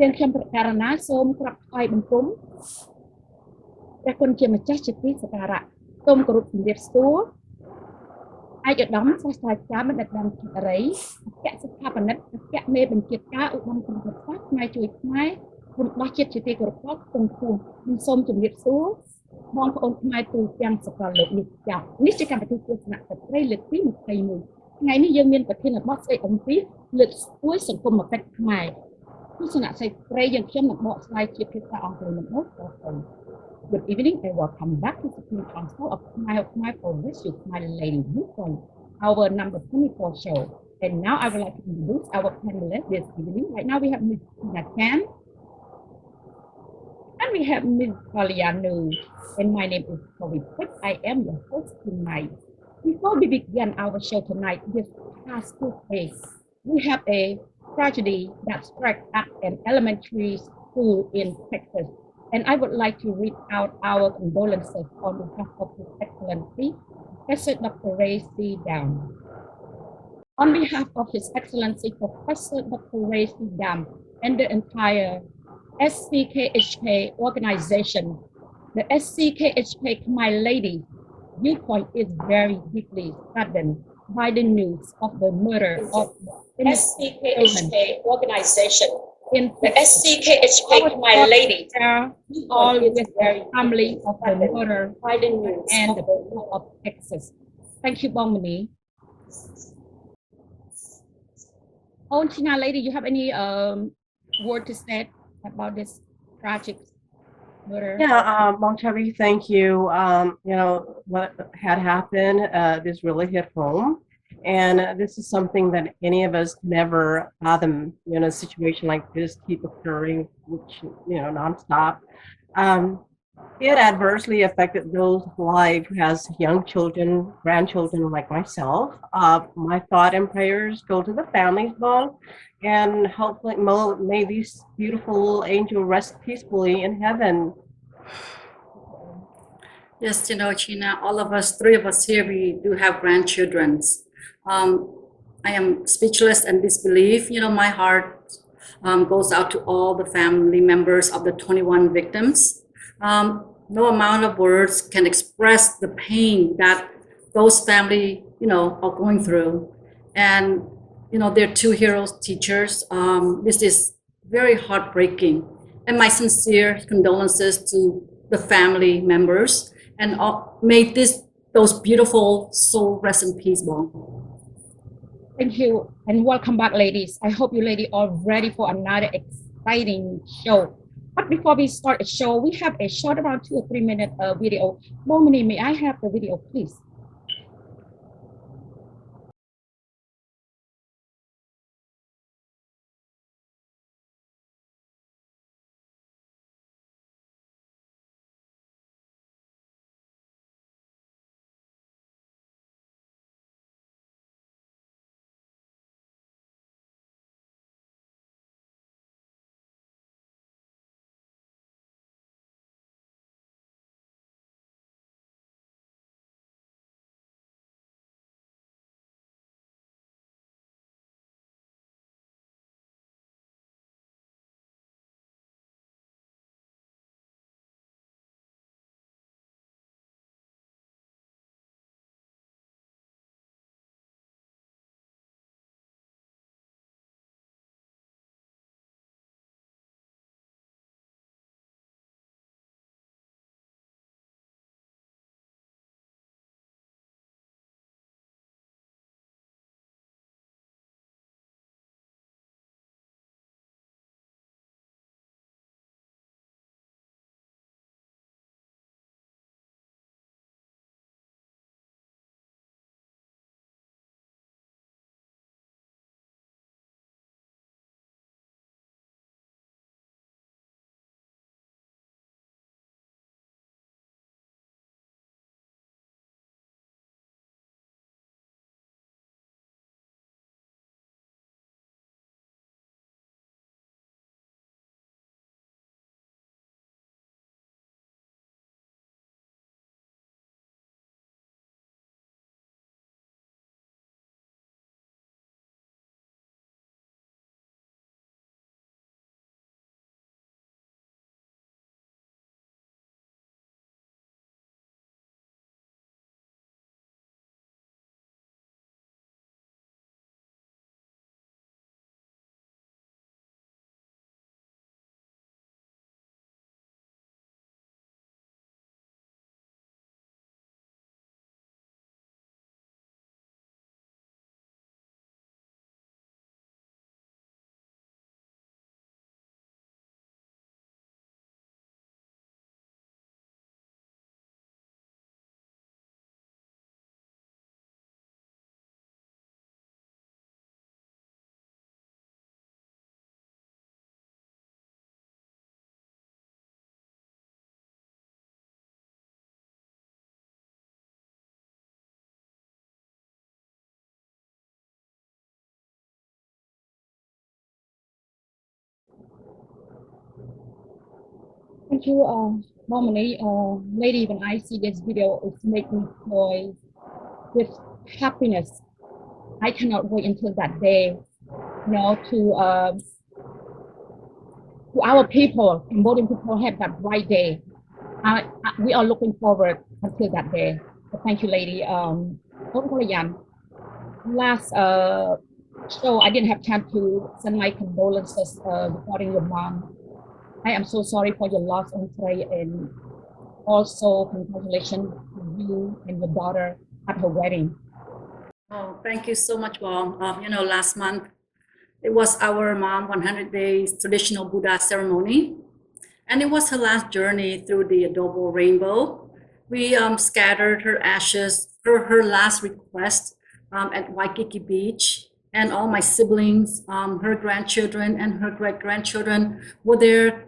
យើងខ្ញុំប្រកាសណាសូមក្រាបថ្វាយបង្គំព្រះគុណជាម្ចាស់ជាទីសក្ការៈសូមគោរពជំរាបសួរឯកឧត្តមសាស្ត្រាចារ្យបណ្ឌិតដានអរិយអគ្គស្ថាបនិកអគ្គមេបញ្ជាការឧត្តមគណៈសាស្ត្រផ្នែកជួយខ្មែររំដោះជាតិជាទីគោរពផងសូមជំរាបសួរបងប្អូនខ្មែរទូទាំងសកលលោកនេះចា៎នេះជាកម្មវិធីទស្សនៈស្ត្រីលើកទី21ថ្ងៃនេះយើងមានប្រធានបទស្ដីអំពីលើកស្ទួយសង្គមគិតខ្មែរទស្សនៈស្ត្រីយើងខ្ញុំនឹងបកស្រាយជាភាសាអង់គ្លេសមកសូម Good evening and welcome back to the Supreme Council of Khmer for this youth my lady viewpoint, our number 24 show. And now I would like to introduce our panelists this evening. Right now we have Ms. Chhyna and we have Ms. Kalyan Nou. And my name is Chhovy. I am your host tonight. Before we begin our show tonight, this past Tuesday, we have a tragedy that struck at an elementary school in Texas. And I would like to read out our condolences on behalf of His Excellency, Professor Dr. Ray C. Dam. On behalf of His Excellency, Professor Dr. Ray C. Dam and the entire SCKHK organization, the SCKHK My Lady Viewpoint is very deeply saddened by the news of the murder of the SCKHK organization. In the SCKHK My Lady, all with the family of the murder and the people of Texas. Thank you, Bongmani. Oh, Chhyna lady, you have any word to say about this tragic murder? Yeah, Chhovy, thank you. You know, what had happened, this really hit home. And this is something that any of us never fathom, you know, a situation like this keep occurring, which, you know, nonstop. It adversely affected those lives who has young children, grandchildren like myself. My thought and prayers go to the families involved, and hopefully may these beautiful angels rest peacefully in heaven. Yes, you know, Chhyna, all of us, three of us here, we do have grandchildren. I am speechless and disbelief. You know, my heart goes out to all the family members of the 21 victims. No amount of words can express the pain that those family, you know, are going through. And, you know, they're two heroes teachers. This is very heartbreaking. And my sincere condolences to the family members. And may those beautiful souls rest in peace, Bong. Thank you and welcome back, ladies. I hope you ladies are ready for another exciting show. But before we start a show, we have a short around 2 or 3 minute video. Bongmani, may I have the video, please? Thank you, normally, lady, when I see this video, it makes me joy with happiness. I cannot wait until that day, to our people, Cambodian people have that right day. We are looking forward until that day. So thank you, lady. Yan, last show, I didn't have time to send my condolences regarding your mom. I am so sorry for your loss, Andre, and also congratulations to you and your daughter at her wedding. Oh, thank you so much, Mom. Last month, it was our mom 100 days traditional Buddha ceremony. And it was her last journey through the adobo rainbow. We scattered her ashes, her last request at Waikiki Beach. And all my siblings, her grandchildren and her great-grandchildren were there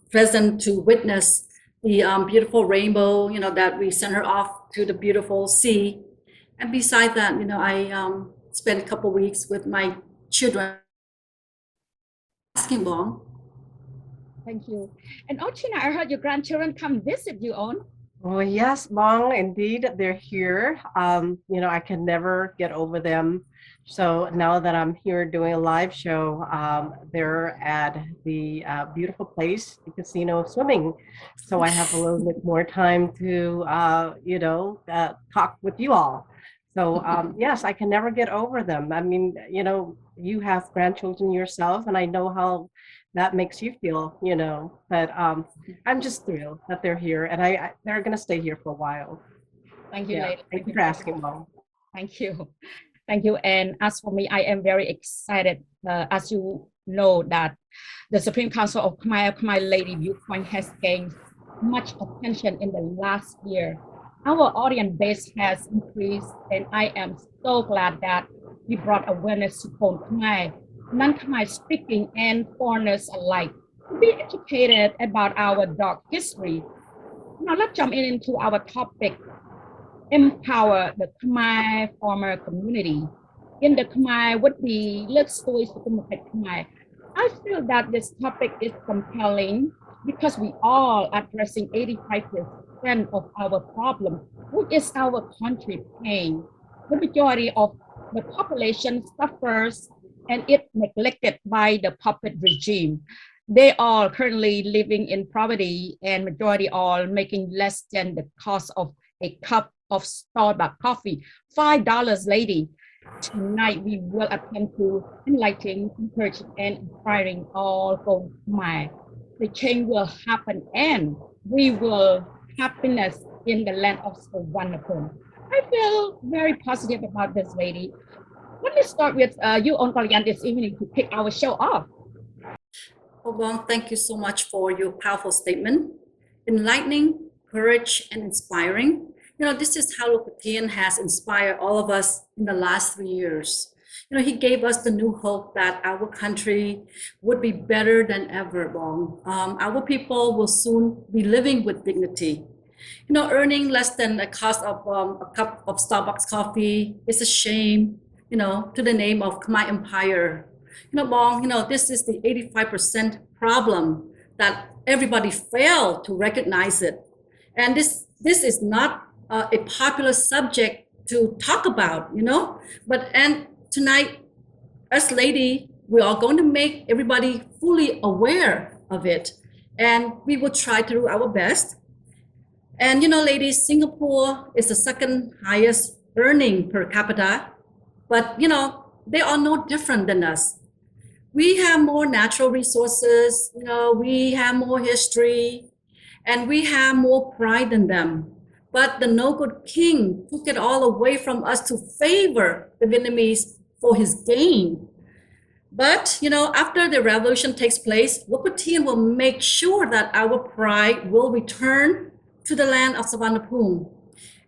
present to witness the beautiful rainbow, that we sent her off to the beautiful sea. And beside that, I spent a couple weeks with my children asking Bong. Thank you. And Chhyna, I heard your grandchildren come visit you on. Oh, yes, Bong, indeed, they're here. I can never get over them. So now that I'm here doing a live show, they're at the beautiful place, the casino, swimming. So I have a little bit more time to, talk with you all. So yes, I can never get over them. I mean, you have grandchildren yourself, and I know how that makes you feel, but I'm just thrilled that they're here, and they're going to stay here for a while. Thank you, Yeah, lady. thank you for asking, Mom. Thank you. Thank you. And as for me, I am very excited, as you know, that the Supreme Council of Khmer Lady Viewpoint has gained much attention in the last year. Our audience base has increased, and I am so glad that we brought awareness to Khon Khmer, non-Khmer speaking, and foreigners alike to be educated about our dark history. Now let's jump into our topic: empower the Khmer farmer community. In the Khmer would be let's stories to Khmer. I feel that this topic is compelling because we all addressing 85% of our problem, which is our country pain. The majority of the population suffers and it neglected by the puppet regime. They are currently living in poverty and majority are making less than the cost of a cup of Starbucks coffee, $5, lady. Tonight, we will attempt to enlighten, encouraging, and inspiring all from Khmer. The change will happen and we will happiness in the land of so wonderful. I feel very positive about this, lady. Let me start with you on Kalyan this evening to kick our show off. Oh, Bong, thank you so much for your powerful statement. Enlightening, courage, and inspiring. This is how Lokutian has inspired all of us in the last 3 years. He gave us the new hope that our country would be better than ever, Bong. Our people will soon be living with dignity. Earning less than the cost of a cup of Starbucks coffee is a shame, to the name of Khmer Empire. Bong, this is the 85% problem that everybody failed to recognize it. And this is not a popular subject to talk about, and tonight, as lady, we are going to make everybody fully aware of it. And we will try to do our best. And, ladies, Singapore is the second highest earning per capita, but, they are no different than us. We have more natural resources, we have more history, and we have more pride than them. But the no good king took it all away from us to favor the Vietnamese for his gain. But, after the revolution takes place, Lokutian will make sure that our pride will return to the land of Savanapum.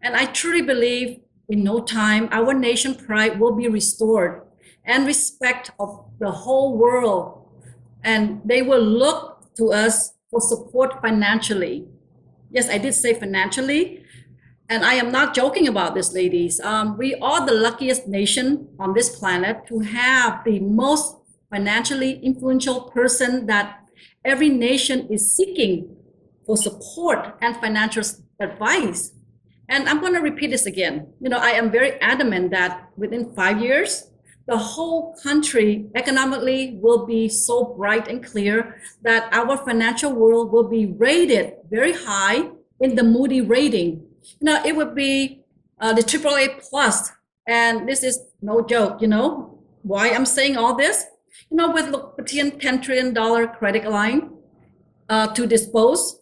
And I truly believe in no time, our nation pride will be restored and respect of the whole world. And they will look to us for support financially. Yes, I did say financially. And I am not joking about this, ladies. We are the luckiest nation on this planet to have the most financially influential person that every nation is seeking for support and financial advice. And I'm going to repeat this again. I am very adamant that within 5 years, the whole country economically will be so bright and clear that our financial world will be rated very high in the Moody rating. It would be the AAA plus. And this is no joke, why I'm saying all this? With Lookpatian $10 trillion credit line to dispose,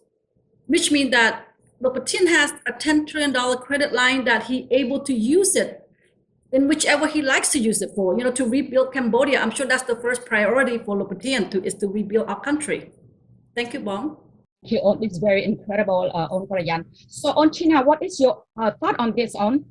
which means that Lookpatian has a $10 trillion credit line that he able to use it in whichever he likes to use it for, to rebuild Cambodia. I'm sure that's the first priority for Lookpatian is to rebuild our country. Thank you, Bong. Thank you, On. It's very incredible, On Kalyan. So, On Chhyna, what is your thought on this, On?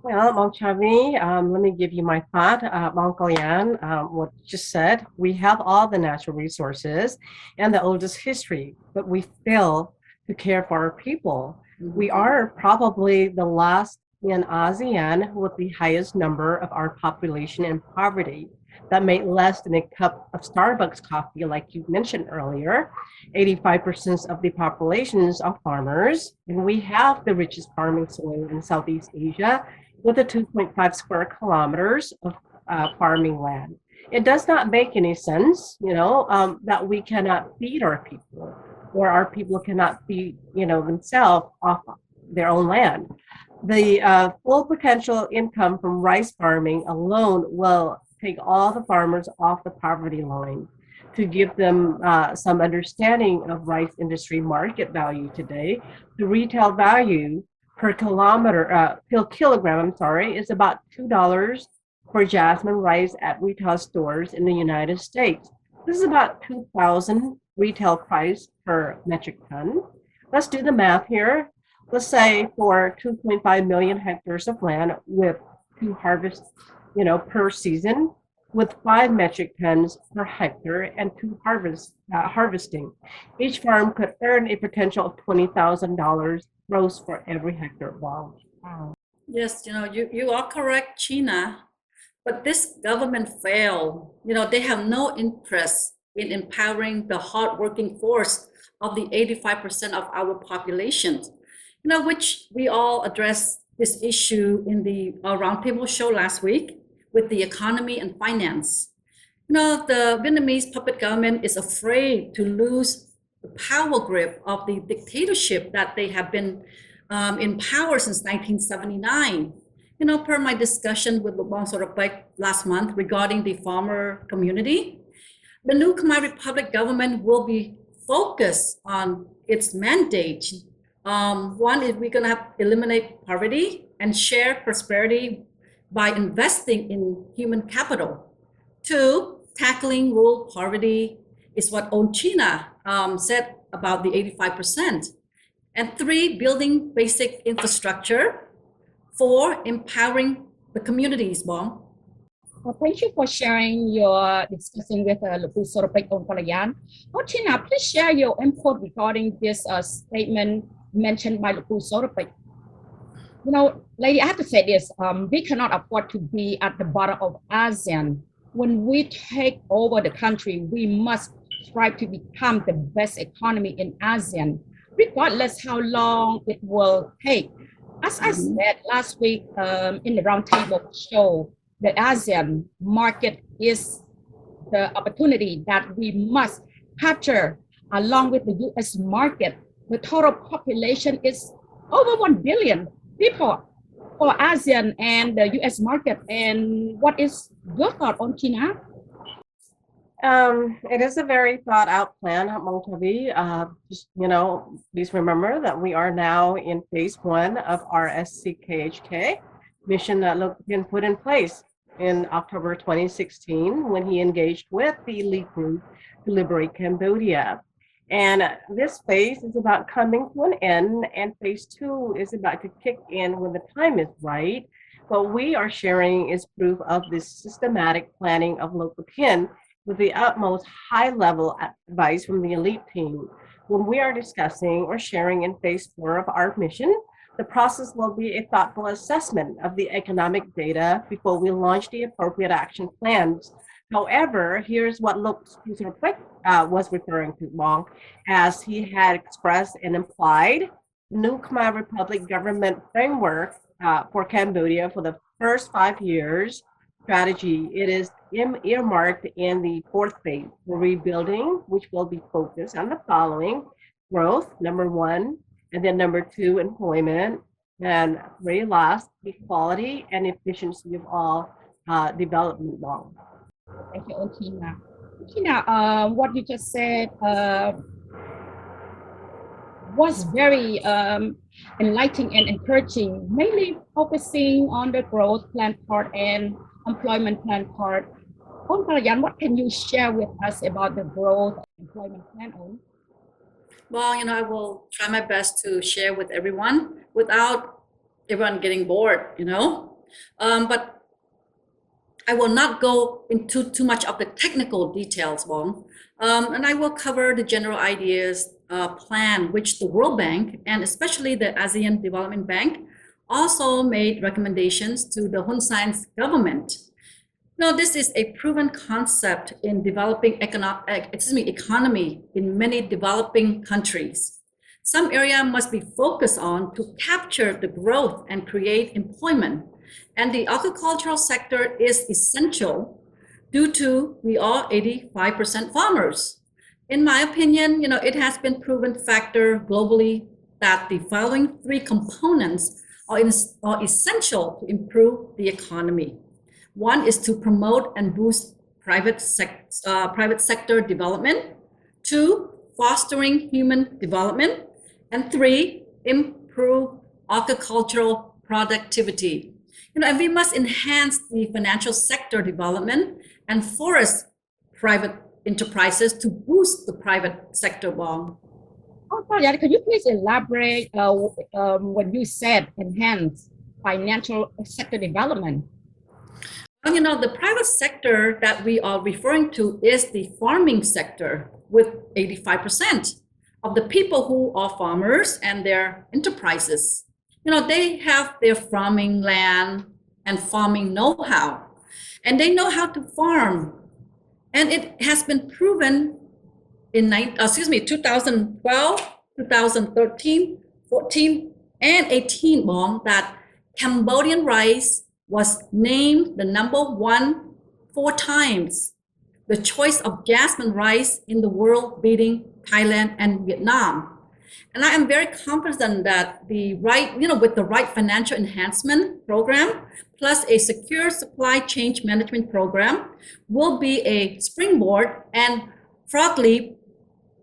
Well, Mong Chhovy, let me give you my thought. Mong Kalyan, what you just said, we have all the natural resources and the oldest history, but we fail to care for our people. We are probably the last in ASEAN with the highest number of our population in poverty that made less than a cup of Starbucks coffee, like you mentioned earlier. 85% of the populations are farmers, and we have the richest farming soil in Southeast Asia with a 2.5 square kilometers of farming land. It does not make any sense, that we cannot feed our people, or our people cannot feed, themselves off their own land. The full potential income from rice farming alone will take all the farmers off the poverty line. To give them some understanding of rice industry market value today, the retail value per kilogram, is about $2 for jasmine rice at retail stores in the United States. This is about 2,000 retail price per metric ton. Let's do the math here. Let's say for 2.5 million hectares of land with 2 harvests, per season, with 5 metric tons per hectare and 2 harvesting. Each farm could earn a potential of $20,000 gross for every hectare. Wow. Yes, you are correct, Chhyna. But this government failed. They have no interest in empowering the hardworking force of the 85% of our population, which we all addressed this issue in the roundtable show last week with the economy and finance. The Vietnamese puppet government is afraid to lose the power grip of the dictatorship that they have been in power since 1979. Per my discussion with Lubong Sorapek last month regarding the farmer community, the new Khmer Republic government will be focused on its mandate. One is we're going to eliminate poverty and share prosperity by investing in human capital. 2, tackling rural poverty is what On Chhyna said about the 85%. And 3, building basic infrastructure. 4, empowering the communities, Bong. Well, thank you for sharing your discussion with Lupu Sorapek On Kalyan. On Chhyna, please share your input regarding this statement mentioned by Lupu Sorapek. Lady, I have to say this, we cannot afford to be at the bottom of ASEAN. When we take over the country, we must strive to become the best economy in ASEAN, regardless how long it will take. As I said last week in the roundtable show, the ASEAN market is the opportunity that we must capture along with the US market. The total population is over 1 billion people for ASEAN and the US market. And what is your thought on Chhyna? It is a very thought out plan, Mong Chhovy. Please remember that we are now in phase 1 of our SCKHK mission that Lookpatian put in place in October 2016 when he engaged with the elite group to liberate Cambodia. And this phase is about coming to an end, and phase 2 is about to kick in when the time is right. What we are sharing is proof of this systematic planning of Lookpatian with the utmost high-level advice from the elite team. When we are discussing or sharing in phase 4 of our mission, the process will be a thoughtful assessment of the economic data before we launch the appropriate action plans However, here's what Luke Quick was referring to, Bong, as he had expressed and implied new Khmer Republic government framework for Cambodia for the first 5 years strategy. It is earmarked in the fourth phase for rebuilding, which will be focused on the following: growth, number one, and then number two, employment, and very last, equality and efficiency of all development law. Thank you, Chhyna. Chhyna, what you just said was very enlightening and encouraging, mainly focusing on the growth plan part and employment plan part. On Kalyan, what can you share with us about the growth and employment plan on? Well, I will try my best to share with everyone without everyone getting bored, but I will not go into too much of the technical details, Wong. And I will cover the general ideas plan, which the World Bank and especially the ASEAN Development Bank also made recommendations to the Hun Sen's government. This is a proven concept in developing economy in many developing countries. Some area must be focused on to capture the growth and create employment. And the agricultural sector is essential due to we are 85% farmers. In my opinion, it has been proven factor globally that the following three components are essential to improve the economy. One is to promote and boost private sector development. Two, fostering human development. And three, improve agricultural productivity. And we must enhance the financial sector development and force private enterprises to boost the private sector bomb. Oh, Kalyan, could you please elaborate when you said enhance financial sector development? Well, the private sector that we are referring to is the farming sector with 85% of the people who are farmers and their enterprises. They have their farming land and farming know-how, and they know how to farm. And it has been proven in 2012, 2013, 14, and 18 that Cambodian rice was named the #1 4 times, the choice of jasmine rice in the world, beating Thailand and Vietnam. And I am very confident that with the right financial enhancement program, plus a secure supply chain management program, will be a springboard and frankly,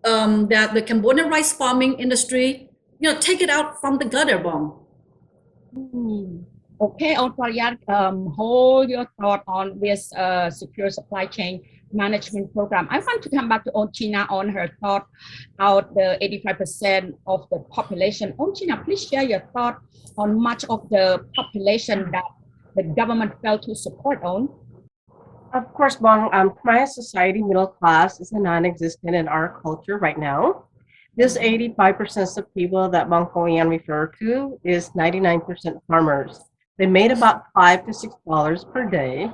that the Cambodian rice farming industry, take it out from the gutter bomb. Okay, Kalyan, hold your thought on this secure supply chain management program. I want to come back to Chhyna on her thought out the 85% of the population. Chhyna, please share your thought on much of the population that the government failed to support on. Of course, Bong, Khmer society middle class is a non-existent in our culture right now. This 85% of people that Bong Kalyan referred to is 99% farmers. They made about $5 to $6 per day.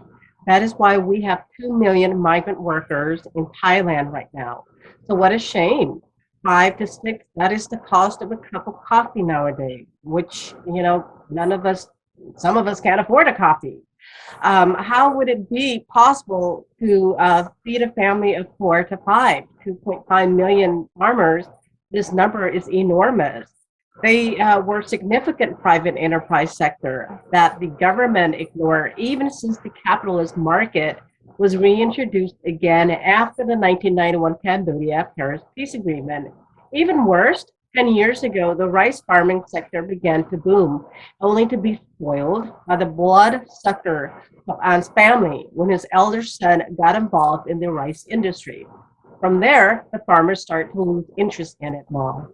That is why we have 2 million migrant workers in Thailand right now. So what a shame. 5 to 6, that is the cost of a cup of coffee nowadays, which, some of us can't afford a coffee. How would it be possible to feed a family of 4 to 5, 2.5 million farmers? This number is enormous. They were significant private enterprise sector that the government ignored even since the capitalist market was reintroduced again after the 1991 Cambodia Paris Peace Agreement. Even worse, 10 years ago, the rice farming sector began to boom, only to be spoiled by the bloodsucker of An's family when his elder son got involved in the rice industry. From there, the farmers started to lose interest in it more.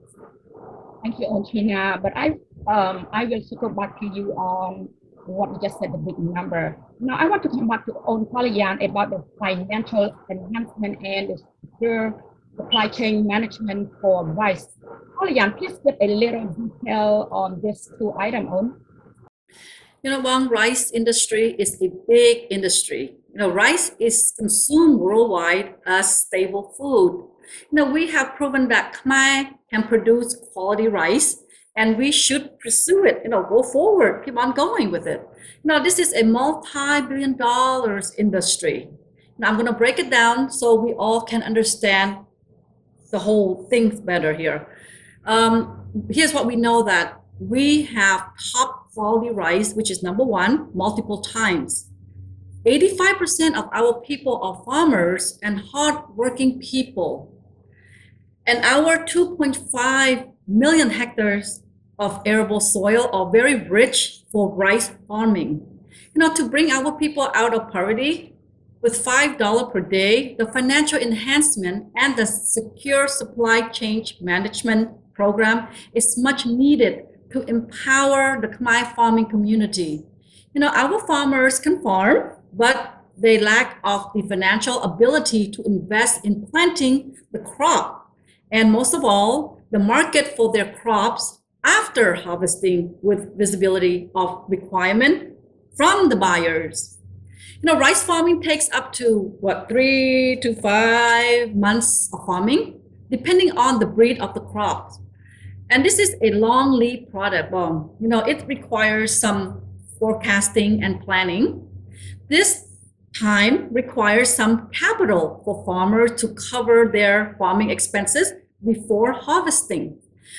Thank you, Chhyna. But I will circle back to you on what you just said, the big number. Now, I want to come back to Kalyan about the financial enhancement and the secure supply chain management for rice. Kalyan, please give a little detail on these two items. You know, Bong, rice industry is a big industry. You know, rice is consumed worldwide as stable food. You know, we have proven that Khmer can produce quality rice, and we should pursue it. You know, go forward, keep on going with it. Now, this is a multi-billion dollars industry. Now, I'm going to break it down so we all can understand the whole thing better here. Here's what we know, that we have top quality rice, which is number one, multiple times. 85% of our people are farmers and hardworking people. And our 2.5 million hectares of arable soil are very rich for rice farming. You know, to bring our people out of poverty with $5 per day, the financial enhancement and the secure supply chain management program is much needed to empower the Khmer farming community. You know, our farmers can farm, but they lack of the financial ability to invest in planting the crop. And most of all, the market for their crops after harvesting with visibility of requirement from the buyers. You know, rice farming takes up to 3 to 5 months of farming, depending on the breed of the crops. And this is a long lead product. You know, it requires some forecasting and planning. This time requires some capital for farmers to cover their farming expenses before harvesting.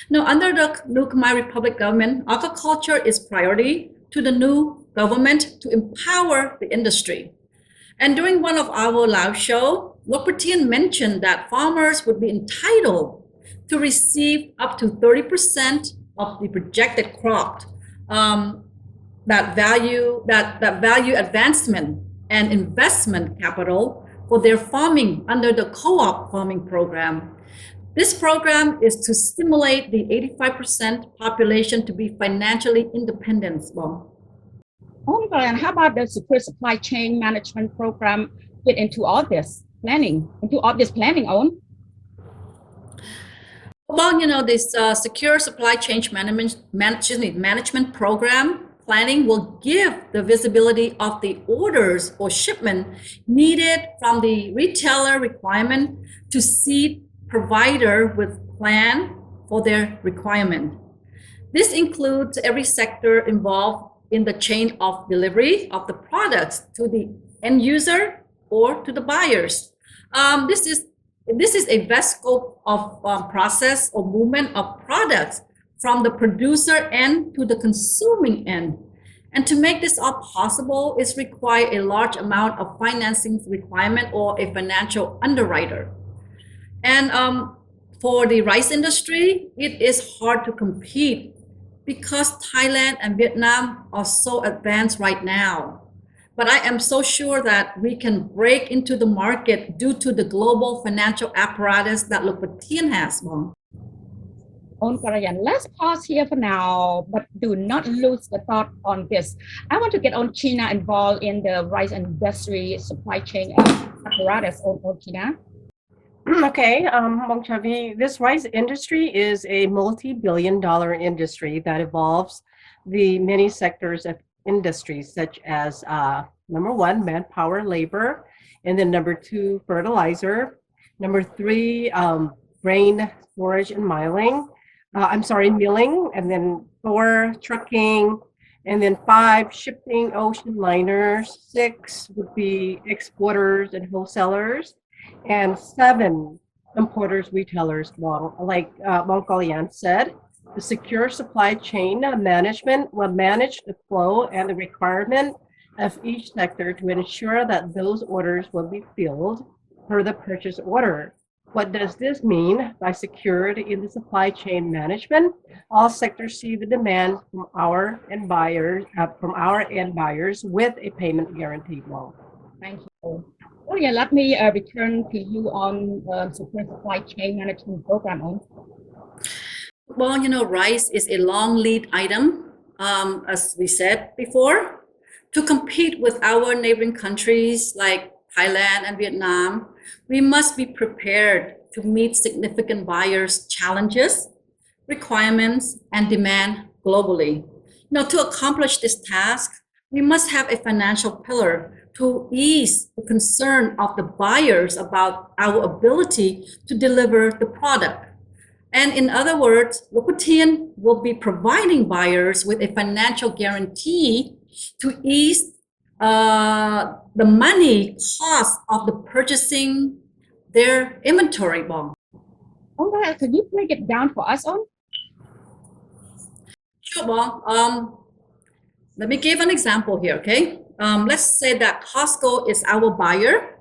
Now, under the new Khmer Republic government, agriculture is priority to the new government to empower the industry. And during one of our live show, Lokpatian mentioned that farmers would be entitled to receive up to 30% of the projected crop, that value advancement and investment capital for their farming under the co-op farming program. This program is to stimulate the 85% population to be financially independent. And how about the secure supply chain management program fit into all this planning, on? Well, you know, this secure supply chain management program planning will give the visibility of the orders or shipment needed from the retailer requirement to seed provider with plan for their requirement. This includes every sector involved in the chain of delivery of the products to the end user or to the buyers. This is a vast scope of process or movement of products from the producer end to the consuming end. And to make this all possible, is require a large amount of financing requirement or a financial underwriter. And for the rice industry, it is hard to compete because Thailand and Vietnam are so advanced right now. But I am so sure that we can break into the market due to the global financial apparatus that Lokpatian has. On Kalyan, let's pause here for now, but do not lose the thought on this. I want to get on Chhyna involved in the rice industry supply chain apparatus on Chhyna. Okay, Chhovy, this rice industry is a multi-billion-dollar industry that involves the many sectors of industries, such as number one, manpower, labor, and then number two, fertilizer, number three, grain storage and milling, milling, and then four, trucking, and then five, shipping, ocean liners, six would be exporters and wholesalers, and seven, importers, retailers. Well, like Kalyan said, the secure supply chain management will manage the flow and the requirement of each sector to ensure that those orders will be filled per the purchase order. What does this mean? By secured in the supply chain management, all sectors see the demand from our end buyers, with a payment guarantee. Well, thank you. Oh yeah, let me return to you on secure supply chain management program. Well, you know, rice is a long lead item, as we said before. To compete with our neighboring countries like Thailand and Vietnam, we must be prepared to meet significant buyers' challenges, requirements, and demand globally. Now, to accomplish this task, we must have a financial pillar to ease the concern of the buyers about our ability to deliver the product. And in other words, VIEWPOINT will be providing buyers with a financial guarantee to ease the money cost of the purchasing their inventory bond. All right, could you break it down for us, On? Sure, Bong. Let me give an example here, okay? Let's say that Costco is our buyer,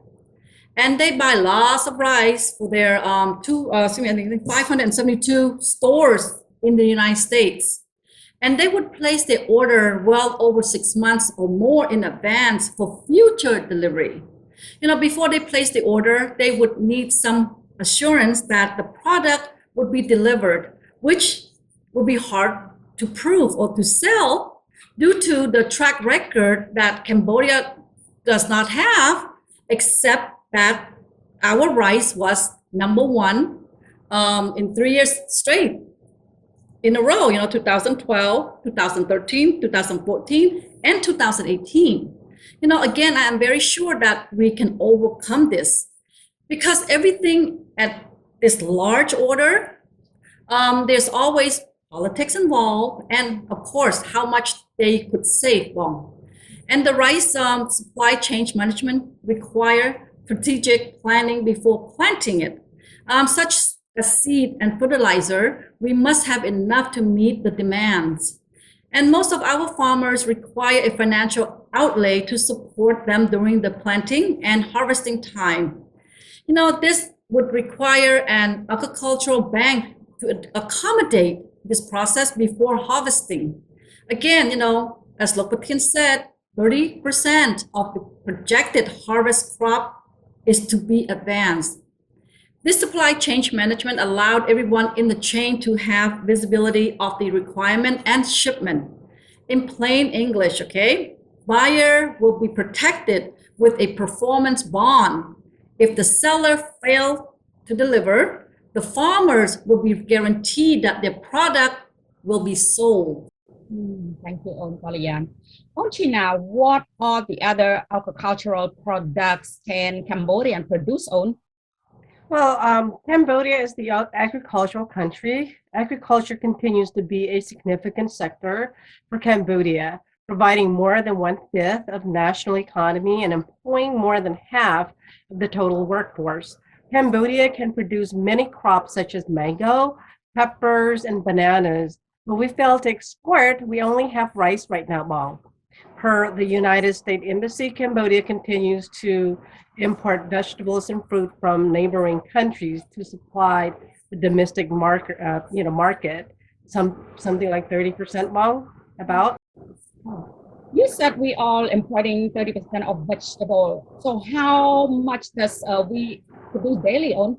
and they buy lots of rice for their 572 stores in the United States. And they would place their order well over 6 months or more in advance for future delivery. Before they place the order, they would need some assurance that the product would be delivered, which would be hard to prove or to sell due to the track record that Cambodia does not have, except that our rice was #1 in 3 years straight in a row, 2012, 2013, 2014, and 2018. Again, I am very sure that we can overcome this because everything at this large order, there's always politics involved, and of course, how much they could save. And the rice supply chain management require strategic planning before planting it. Such as seed and fertilizer, we must have enough to meet the demands. And most of our farmers require a financial outlay to support them during the planting and harvesting time. This would require an agricultural bank to accommodate this process before harvesting. Again, as VIEWPOINT said, 30% of the projected harvest crop is to be advanced. This supply chain management allowed everyone in the chain to have visibility of the requirement and shipment. In plain English, okay? Buyer will be protected with a performance bond. If the seller failed to deliver, the farmers will be guaranteed that their product will be sold. Thank you, On Kalyan. On Chhyna, what are the other agricultural products can Cambodian produce on? Well, Cambodia is the agricultural country. Agriculture continues to be a significant sector for Cambodia, providing more than 1/5 of national economy and employing more than half of the total workforce. Cambodia can produce many crops such as mango, peppers, and bananas, but we fail to export. We only have rice right now, Bong. Per the United States Embassy, Cambodia continues to import vegetables and fruit from neighboring countries to supply the domestic market. Something like 30%, Bong, about. You said we are importing 30% of vegetable. So how much does we produce daily on?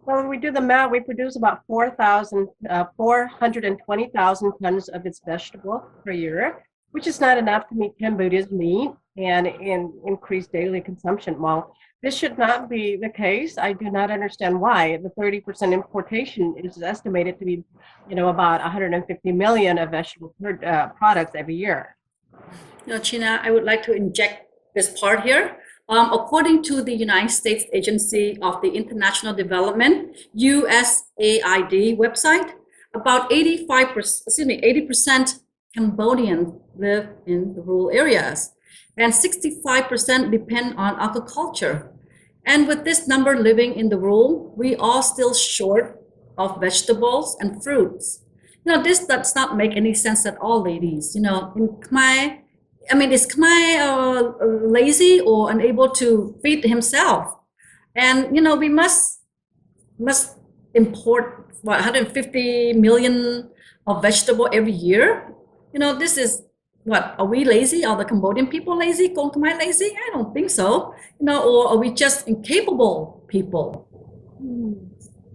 Well, when we do the math, we produce about 420,000 tons of its vegetable per year, which is not enough to meet Cambodia's need and increase daily consumption. Well, this should not be the case. I do not understand why the 30% importation is estimated to be, about 150 million of vegetable products every year. Chhyna, I would like to inject this part here. According to the United States Agency of the International Development, USAID website, about 80% Cambodians live in the rural areas, and 65% depend on agriculture. And with this number living in the rural, we are still short of vegetables and fruits. This does not make any sense at all, ladies. In Khmer, is Khmer lazy or unable to feed himself? And, we must import 150 million of vegetable every year. This is what, are we lazy? Are the Cambodian people lazy? Khmer lazy? I don't think so. Or are we just incapable people?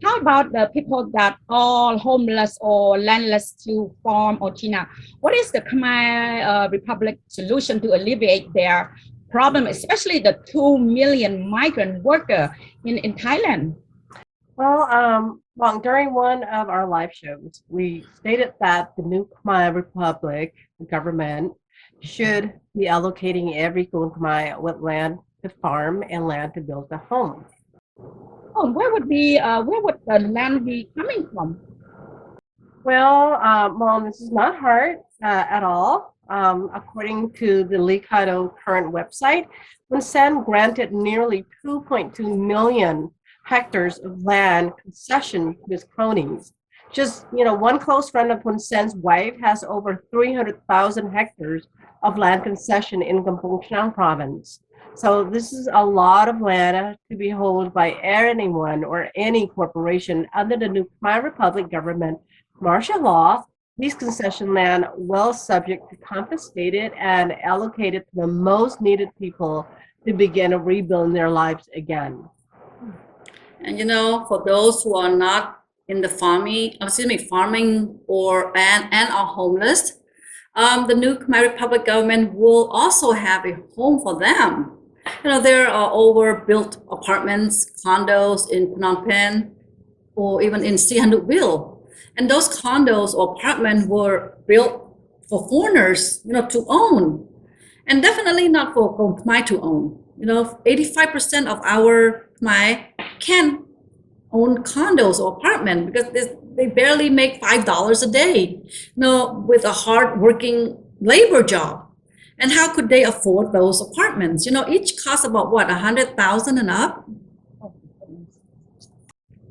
How about the people that are homeless or landless to farm or Chhyna? What is the Khmer Republic solution to alleviate their problem, especially the 2 million migrant workers in Thailand? Well, during one of our live shows, we stated that the new Khmer Republic government should be allocating every Khmer with land to farm and land to build a home. Oh, where would the land be coming from? Well, Mom, this is not hard at all. According to the Licado current website, Hun Sen granted nearly 2.2 million hectares of land concession to his cronies. Just, one close friend of Hun Sen's wife has over 300,000 hectares of land concession in Kampong Chhnang province. So this is a lot of land to be held by anyone or any corporation under the new Khmer Republic government martial law. These concession land well subject to confiscated and allocated to the most needed people to begin rebuilding their lives again. And for those who are not in the farming or and are homeless, the new Khmer Republic government will also have a home for them. There are overbuilt apartments, condos in Phnom Penh, or even in Sihanoukville. And those condos or apartments were built for foreigners, to own, and definitely not for Khmer to own. 85% of our Khmer can own condos or apartments because they barely make $5 a day, with a hard-working labor job. And how could they afford those apartments? Each costs about what, 100,000 and up?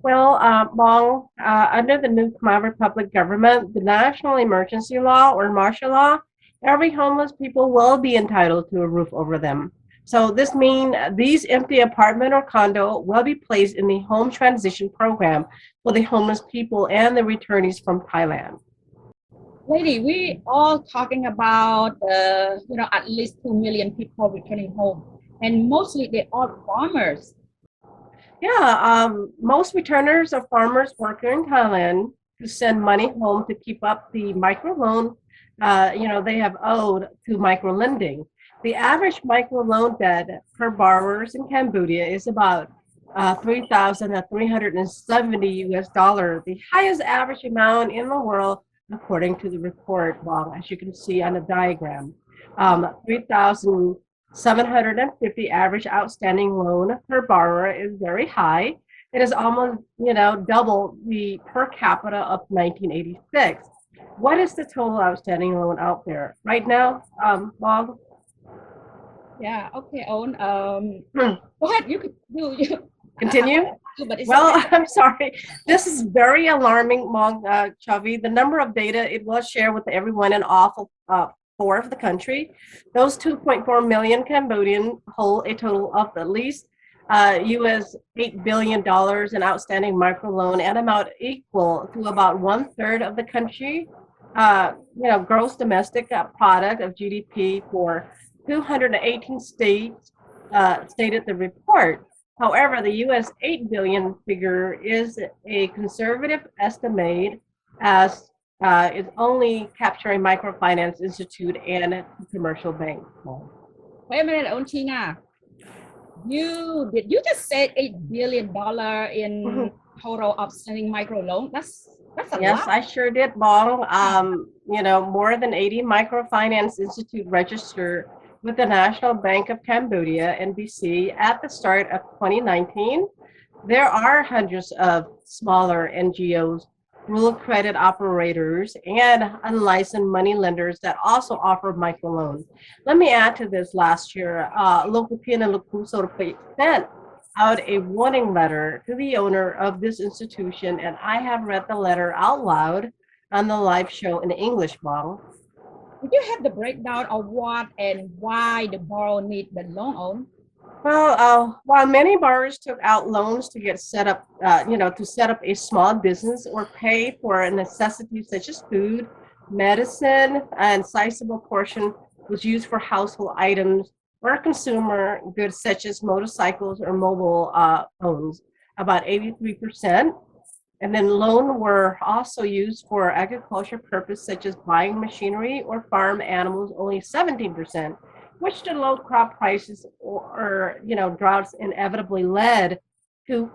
Well, Bong, under the new Khmer Republic government, the national emergency law or martial law, every homeless people will be entitled to a roof over them. So this means these empty apartment or condo will be placed in the home transition program for the homeless people and the returnees from Thailand. Lady, we all talking about at least 2 million people returning home, and mostly they are farmers. Yeah, most returners are farmers working in Thailand who send money home to keep up the microloan, they have owed to microlending. The average microloan debt per borrowers in Cambodia is about 3,370 US dollar, the highest average amount in the world, according to the report. Well, as you can see on the diagram, 3,750 average outstanding loan per borrower is very high. It is almost, double the per capita of 1986. What is the total outstanding loan out there right now, Bob? Yeah. Okay. Owen. Go ahead. You could do. Continue. Well, okay. I'm sorry. This is very alarming, Chhovy. The number of data it was shared with everyone in all four of the country. Those 2.4 million Cambodian hold a total of at least US $8 billion in outstanding microloan, and amount equal to about 1/3 of the country, gross domestic product of GDP for 218 states, stated the report. However, the US 8 billion figure is a conservative estimate, as is only capturing microfinance institute and commercial bank. Wait a minute, Chhyna. Did you just say $8 billion in total outstanding microloan? That's a lot. Yes, I sure did, Bong. More than 80 microfinance institute registered with the National Bank of Cambodia, NBC, at the start of 2019. There are hundreds of smaller NGOs, rural credit operators, and unlicensed money lenders that also offer microloans. Let me add to this. Last year, Lokupin and Lukuso sent out a warning letter to the owner of this institution, and I have read the letter out loud on the live show in English, Bong. Did you have the breakdown of what and why the borrower need the loan on? Well, while many borrowers took out loans to get set up, to set up a small business or pay for necessities such as food, medicine, and sizable portion was used for household items or consumer goods such as motorcycles or mobile phones, about 83%. And then loans were also used for agriculture purpose such as buying machinery or farm animals, only 17%, which the low crop prices or droughts inevitably led to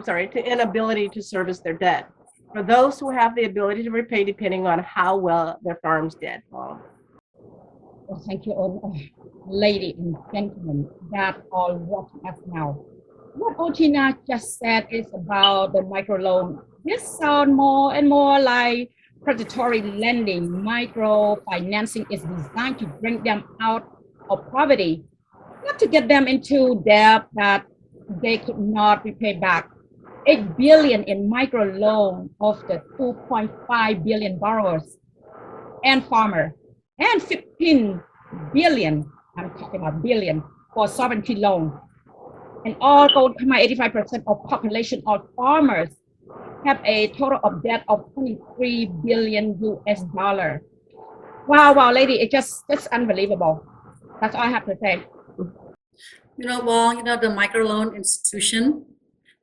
to inability to service their debt. For those who have the ability to repay depending on how well their farms did. Well, thank you all, ladies and gentlemen that are watching us now. What Chhyna just said is about the microloan. This sounds more and more like predatory lending. Microfinancing is designed to bring them out of poverty, not to get them into debt that they could not repay back. 8 billion in microloan of the 2.5 billion borrowers and farmers, and 15 billion, I'm talking about billion, for sovereignty loan. And all gold, 85% of population of farmers have a total of debt of 23 billion US dollar. Wow, lady, it's just unbelievable. That's all I have to say. The microloan institution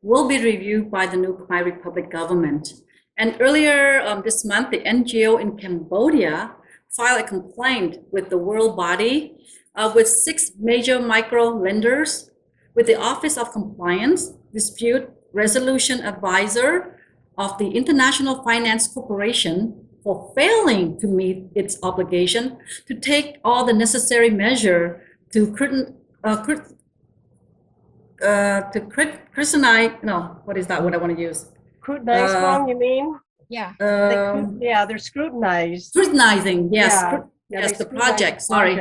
will be reviewed by the new Khmer Republic government. And earlier this month, the NGO in Cambodia filed a complaint with the world body with 6 major micro lenders with the Office of Compliance, Dispute Resolution Advisor of the International Finance Corporation for failing to meet its obligation to take all the necessary measure to Scrutinize wrong, you mean? Yeah. They're scrutinized. Scrutinizing, yes. Yeah, Yes, they the project, sorry.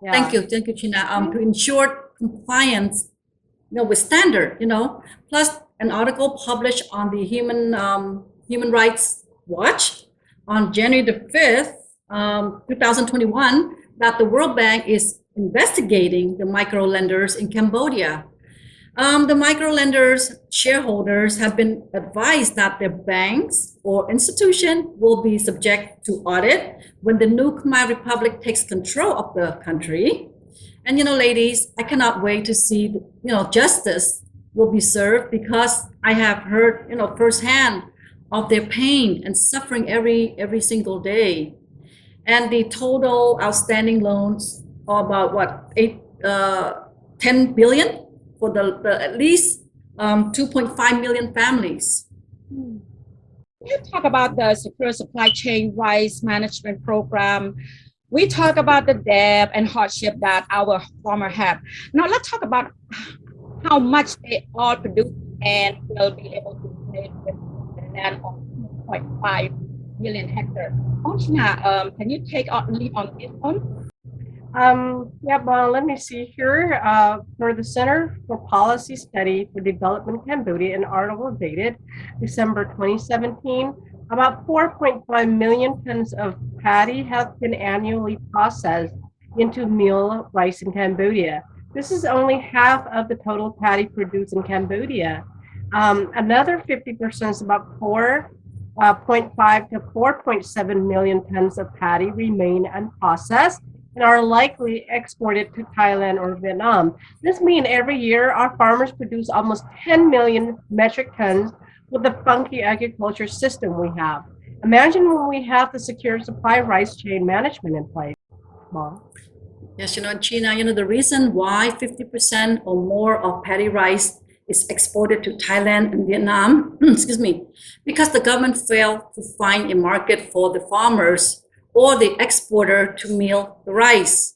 Yeah. Thank you, Chhyna. To ensure compliance, with standard, plus an article published on the Human Rights Watch on January the 5th, 2021, that the World Bank is investigating the micro lenders in Cambodia. The micro lenders shareholders have been advised that their banks or institution will be subject to audit when the new Khmer Republic takes control of the country. And ladies, I cannot wait to see justice will be served, because I have heard firsthand of their pain and suffering every single day. And the total outstanding loans are about 10 billion for the at least 2.5 million families. We talk about the secure supply chain rice management program. We talk about the debt and hardship that our farmers have. Now let's talk about how much they all produce and will be able to pay with the land of 2.5 million hectares. Chhyna, can you take lead on this one? Well, let me see here. For the Center for Policy Study for Development Cambodia, an article dated December 2017, about 4.5 million tons of paddy have been annually processed into meal rice in Cambodia. This is only half of the total paddy produced in Cambodia. Another 50% is about 4.5 to 4.7 million tons of paddy remain unprocessed and are likely exported to Thailand or Vietnam. This means every year our farmers produce almost 10 million metric tons with the funky agriculture system we have. Imagine when we have the secure supply rice chain management in place. Mom. Yes, Chhyna, the reason why 50% or more of paddy rice is exported to Thailand and Vietnam, excuse me, because the government failed to find a market for the farmers or the exporter to mill the rice.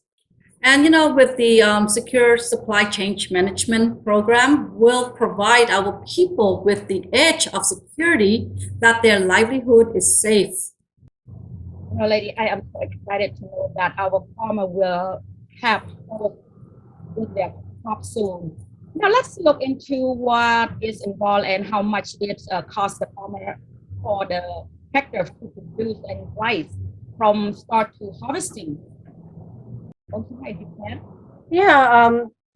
And with the secure supply chain management program, will provide our people with the edge of security that their livelihood is safe. Lady, I am so excited to know that our farmer will have hope with their crop soon. Now let's look into what is involved and how much it costs the farmer for the hectare to produce and rice from start to harvesting.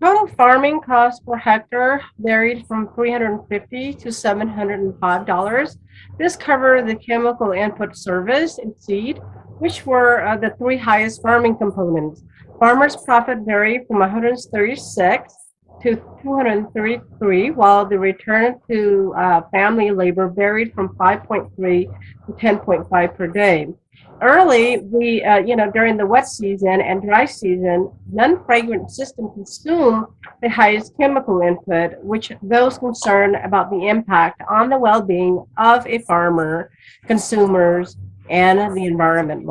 Total farming costs per hectare varied from $350 to $705. This covered the chemical input service and seed, which were the 3 highest farming components. Farmers' profit varied from 136 to 233, while the return to family labor varied from 5.3 to 10.5 per day. Early, during the wet season and dry season, non-fragrant systems consume the highest chemical input, which those concerned about the impact on the well-being of a farmer, consumers, and the environment.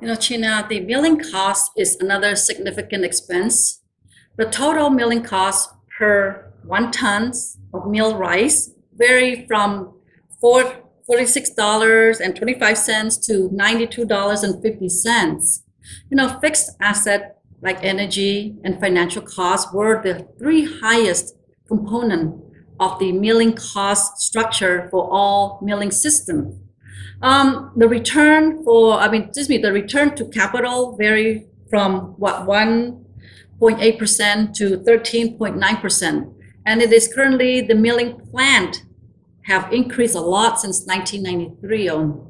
Chhyna, the milling cost is another significant expense. The total milling cost per 1 ton of milled rice vary from $46.25 to $92.50. Fixed asset like energy and financial costs were the 3 highest component of the milling cost structure for all milling systems. The return to capital vary from 1.8% to 13.9%. And it is currently the milling plant have increased a lot since 1993 on.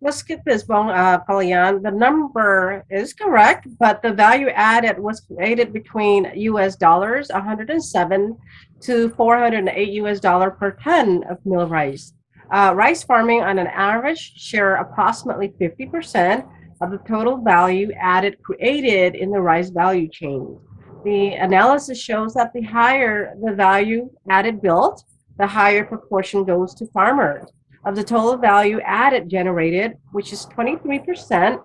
Let's get this, Kalyan. The number is correct, but the value added was created between US dollars 107 to 408 US dollar per ton of milled rice. Rice farming on an average share approximately 50% of the total value added created in the rice value chain. The analysis shows that the higher the value added built, the higher proportion goes to farmers. Of the total value added generated, which is 23%,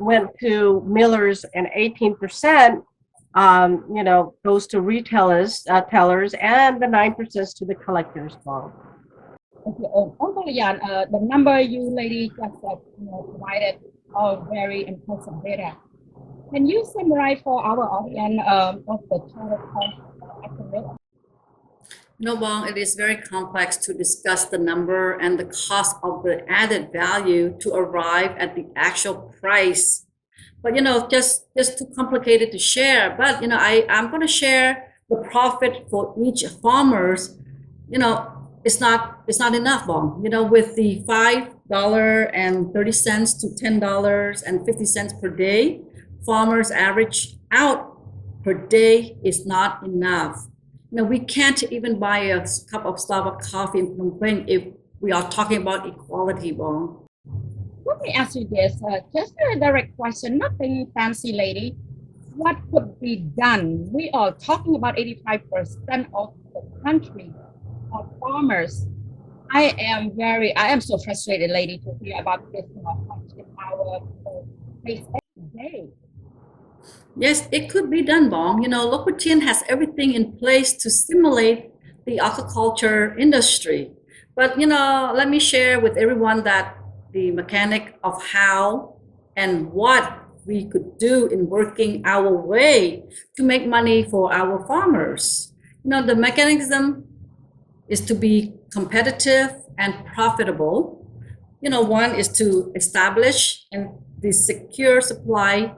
went to millers, and 18%, goes to retailers, tellers, and the 9% to the collectors. Okay, Kalyan, the number you lady just provided are very impressive data. Can you summarize for our audience of the total cost of the mill? Bong, it is very complex to discuss the number and the cost of the added value to arrive at the actual price. But just too complicated to share. But I'm going to share the profit for each farmers. It's not enough, Bong. With the $5.30 to $10.50 per day, farmers average out per day is not enough. We can't even buy a cup of Starbucks coffee in Phnom Penh if we are talking about equality, Bong. Let me ask you this, just a direct question, nothing fancy, lady. What could be done? We are talking about 85% of the country of farmers. I am so frustrated, lady, to hear about this in our place every day. Yes, it could be done, Bong. Local Tien has everything in place to stimulate the aquaculture industry. But, let me share with everyone that the mechanic of how and what we could do in working our way to make money for our farmers. The mechanism is to be competitive and profitable. One is to establish and the secure supply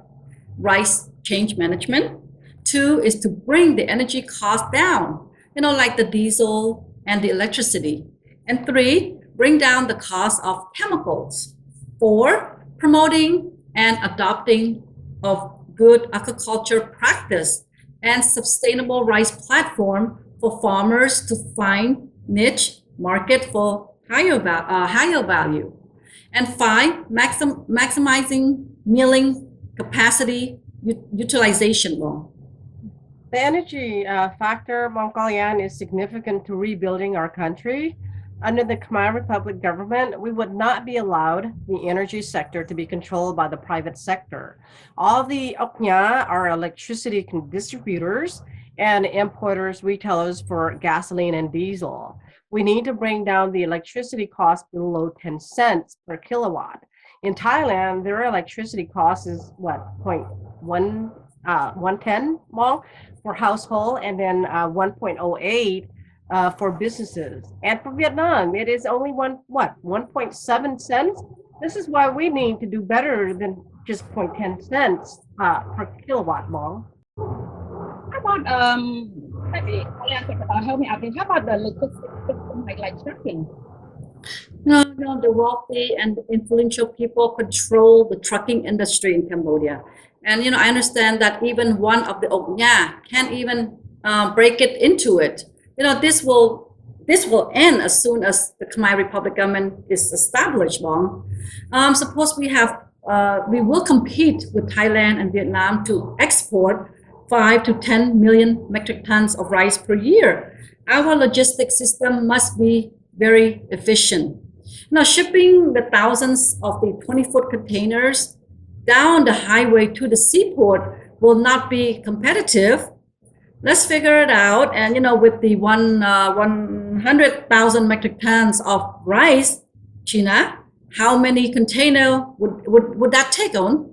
rice change management. 2 is to bring the energy cost down, like the diesel and the electricity. And 3, bring down the cost of chemicals. 4, promoting and adopting of good aquaculture practice and sustainable rice platform for farmers to find niche market for higher value. And 5, maximizing milling capacity utilization. The energy factor, Kalyan, is significant to rebuilding our country. Under the Khmer Republic government, we would not be allowed the energy sector to be controlled by the private sector. All the Oknya are electricity distributors and importers, retailers for gasoline and diesel. We need to bring down the electricity cost below 10 cents per kilowatt. In Thailand, their electricity cost is what, 110 for household, and then 1.08 for businesses. And for Vietnam, it is only 1.7 cents. This is why we need to do better than just 0.10 cents per kilowatt. How about maybe help me out here. How about the logistics system like trucking? No, the wealthy and the influential people control the trucking industry in Cambodia. And, I understand that even one of the Oknya can't even break it into it. This will this will end as soon as the Khmer Republic government is established. Suppose we will compete with Thailand and Vietnam to export 5 to 10 million metric tons of rice per year. Our logistics system must be very efficient. Now, shipping the thousands of the 20-foot containers down the highway to the seaport will not be competitive. Let's figure it out. And, with the 100,000 metric tons of rice, Chhyna, how many containers would that take on?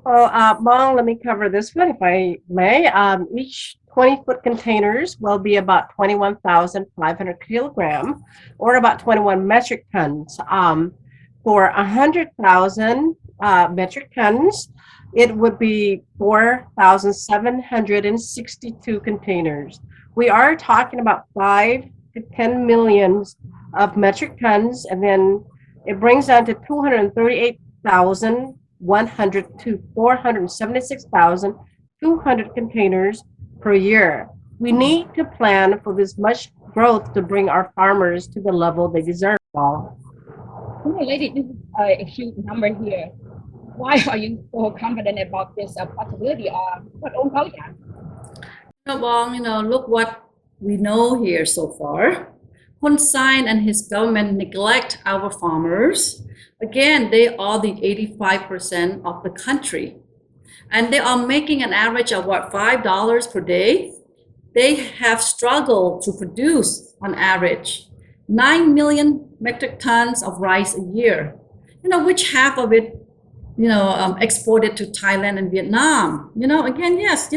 Well, Mong, let me cover this one if I may. Each 20-foot containers will be about 21,500 kilograms, or about 21 metric tons. For 100,000 metric tons, it would be 4,762 containers. We are talking about 5 to 10 millions of metric tons, and then it brings down to 238,100 to 476,200 containers per year. We need to plan for this much growth to bring our farmers to the level they deserve. Lady, this is a huge number here. Why are you so confident about this possibility of what own Kalyan? Look what we know here so far. Hun Sen and his government neglect our farmers. Again, they are the 85% of the country. And they are making an average of $5 per day. They have struggled to produce on average 9 million metric tons of rice a year, which half of it, exported to Thailand and Vietnam. Again, yes.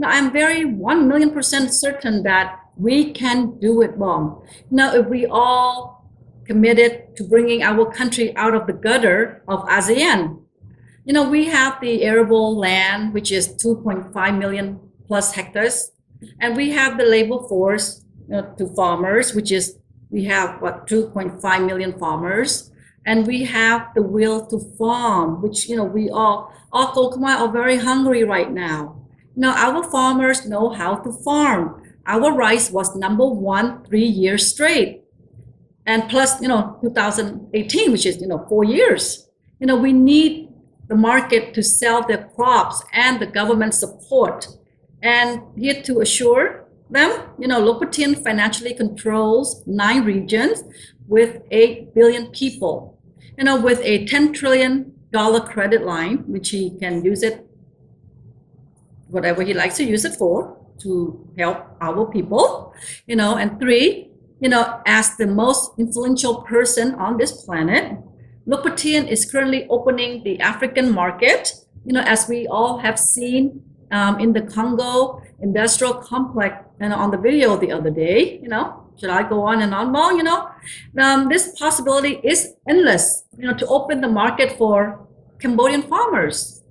I'm very 1,000,000% certain that we can do it, Mom. If we all committed to bringing our country out of the gutter of ASEAN. We have the arable land, which is 2.5 million plus hectares, and we have the labor force to farmers, which is, we have 2.5 million farmers, and we have the will to farm, which, we all Khmer are very hungry right now. Our farmers know how to farm. Our rice was #1 3 years straight. And plus, 2018, which is, 4 years. We need the market to sell their crops and the government support. And here to assure them, Lok Patin financially controls 9 regions with 8 billion people, with a $10 trillion credit line, which he can use it, whatever he likes to use it for, to help our people, and 3, as the most influential person on this planet, Lok Patin is currently opening the African market, as we all have seen in the Congo industrial complex, and on the video the other day, should I go on and on more, this possibility is endless, to open the market for Cambodian farmers.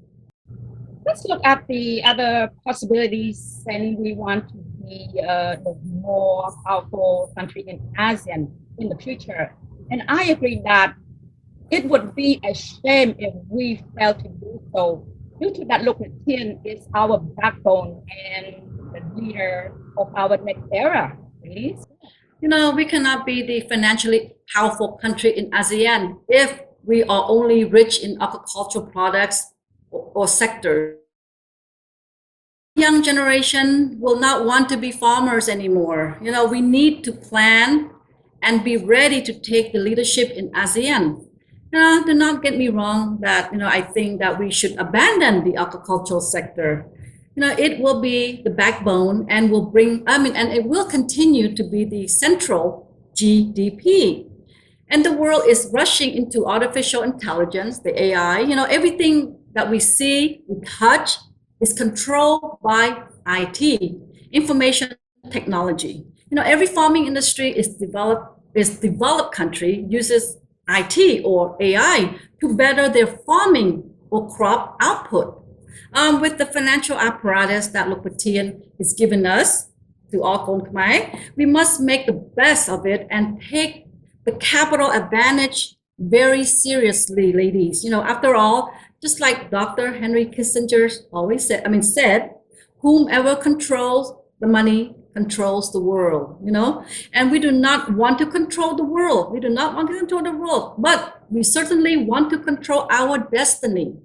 Let's look at the other possibilities, and we want to be the more powerful country in ASEAN in the future. And I agree that it would be a shame if we fail to do so, due to that Lok Patin is our backbone and the leader of our next era. Please. We cannot be the financially powerful country in ASEAN if we are only rich in agricultural products or sector. Young generation will not want to be farmers anymore. We need to plan and be ready to take the leadership in ASEAN. Do not get me wrong that, I think that we should abandon the agricultural sector. It will be the backbone and will bring, and it will continue to be the central GDP. And the world is rushing into artificial intelligence, the AI, everything that we see, we touch is controlled by IT, information technology. Every farming industry is developed country uses IT or AI to better their farming or crop output. With the financial apparatus that Lok Patin is giving us to all Khmer, we must make the best of it and take the capital advantage very seriously, ladies. After all, just like Dr. Henry Kissinger always said, whomever controls the money controls the world, and we do not want to control the world. We do not want to control the world, but we certainly want to control our destiny.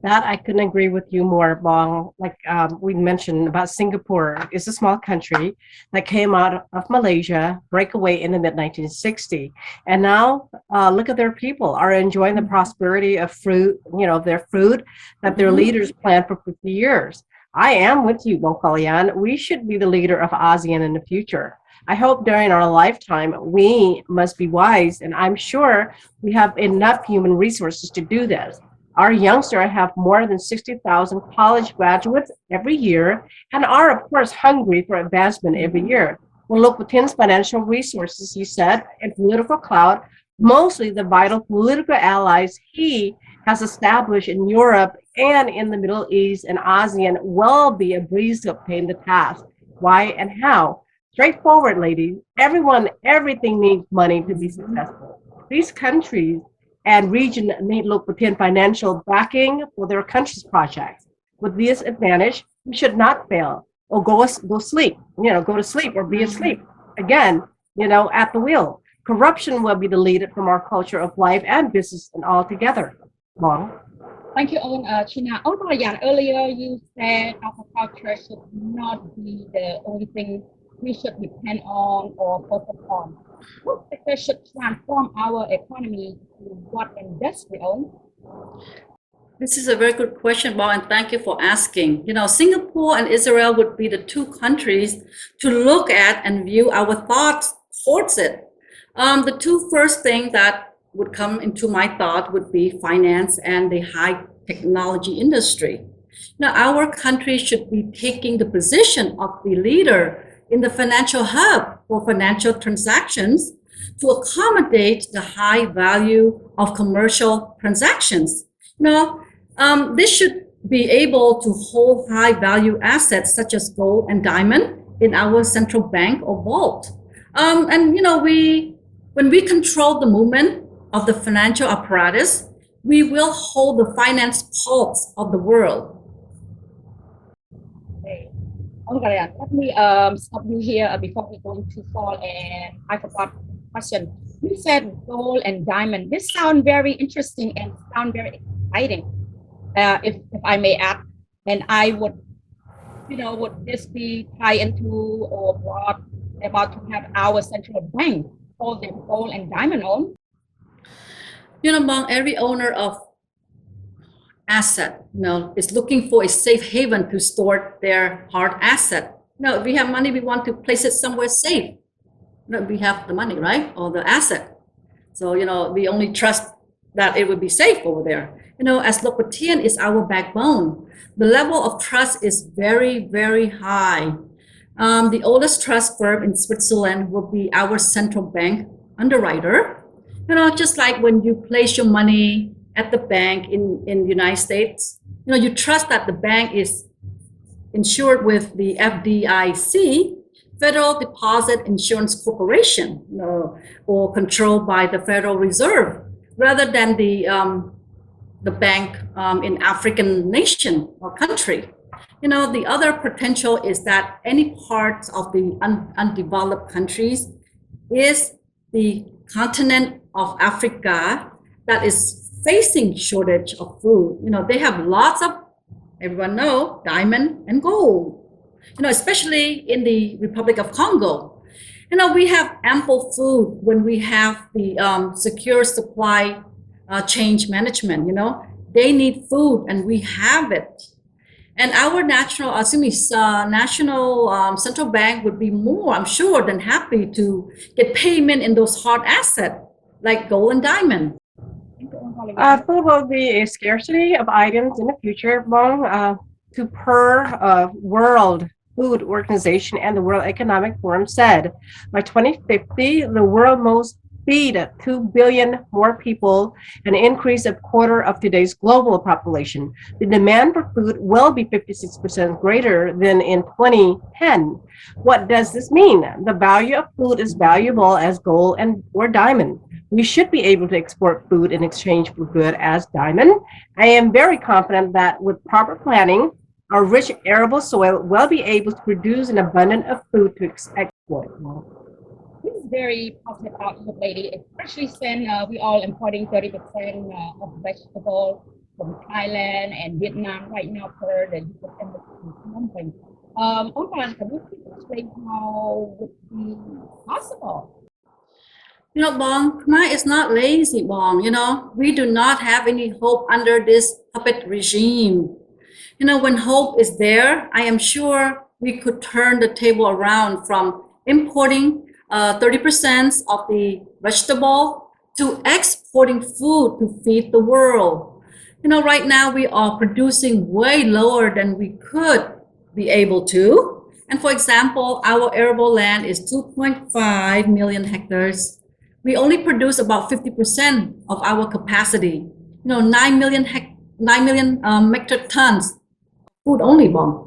That I couldn't agree with you more, Bong. Like we mentioned about Singapore, it's a small country that came out of Malaysia, breakaway in the mid-1960s. And now look at their people are enjoying the prosperity of fruit, their fruit that their leaders planned for 50 years. I am with you, Bong Kalyan. We should be the leader of ASEAN in the future. I hope during our lifetime, we must be wise, and I'm sure we have enough human resources to do this. Our youngsters have more than 60,000 college graduates every year and are, of course, hungry for advancement every year. When look within financial resources, he said, and political clout, mostly the vital political allies he has established in Europe and in the Middle East and ASEAN will be a breeze to obtain the task. Why and how? Straightforward, ladies. Everything needs money to be successful. These countries and region need look within financial backing for their country's projects. With this advantage, we should not fail or go sleep, go to sleep or be asleep again, at the wheel. Corruption will be deleted from our culture of life and business and all together. Bong. Thank you, Chhyna. Kalyan, earlier you said our culture should not be the only thing we should depend on or focus on. What sector should transform our economy to what industry own? This is a very good question, Bob, and thank you for asking. Singapore and Israel would be the two countries to look at and view our thoughts towards it. The two first things that would come into my thought would be finance and the high technology industry. Our country should be taking the position of the leader in the financial hub for financial transactions to accommodate the high value of commercial transactions. This should be able to hold high value assets such as gold and diamond in our central bank or vault. When we control the movement of the financial apparatus, we will hold the finance pulse of the world. Okay, let me stop you here before we go too far, and I forgot the question. You said gold and diamond. This sounds very interesting and sound very exciting. If I may add, and I would, would this be tied into or what about to have our central bank hold them gold and diamond on? Among every owner of asset, is looking for a safe haven to store their hard asset. If we have money, we want to place it somewhere safe. We have the money, right? Or the asset. So, we only trust that it would be safe over there. As Locotian is our backbone, the level of trust is very, very high. The oldest trust firm in Switzerland will be our central bank underwriter. Just like when you place your money at the bank in the United States, you trust that the bank is insured with the FDIC, Federal Deposit Insurance Corporation, or controlled by the Federal Reserve, rather than the bank in African nation or country. The other potential is that any parts of the undeveloped countries is the continent of Africa that is facing shortage of food. They have lots of, everyone know, diamond and gold, especially in the Republic of Congo. We have ample food when we have the secure supply change management. They need food and we have it. And our national central bank would be more, I'm sure, than happy to get payment in those hard assets like gold and diamond. Food will be a scarcity of items in the future, Bong. To per World Food Organization and the World Economic Forum said, by 2050, the world must feed 2 billion more people, an increase of quarter of today's global population. The demand for food will be 56% greater than in 2010. What does this mean? The value of food is valuable as gold or diamond. We should be able to export food in exchange for good as diamond. I am very confident that with proper planning, Our rich arable soil will be able to produce an abundance of food to export. This is very positive outlook, lady, especially since we all importing 30% of vegetables from Thailand and Vietnam right now per the U.S. Embassy in Phnom Penh. Onpalan, can you please explain how would be possible? You know, Bong, Khmer is not lazy, Bong. You know, we do not have any hope under this puppet regime. You know, when hope is there, I am sure we could turn the table around from importing 30% of the vegetable to exporting food to feed the world. You know, right now we are producing way lower than we could be able to. And for example, our arable land is 2.5 million hectares. We only produce about 50% of our capacity. You know, 9 million metric tons food only, Bong.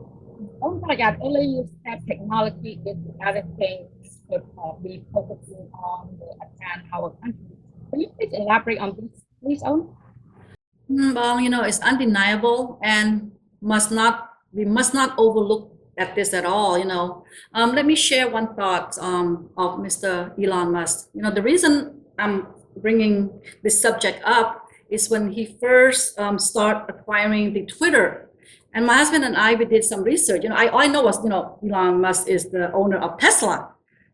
Oh my God, only use that technology is other things could be focusing on the advance our country. Can you please elaborate on this, please, On? Well, you know, it's undeniable and we must not overlook at this at all, you know. Let me share one thought of Mr. Elon Musk. You know, the reason I'm bringing this subject up is when he first started acquiring the Twitter. And my husband and I, we did some research. You know, all I know was, you know, Elon Musk is the owner of Tesla.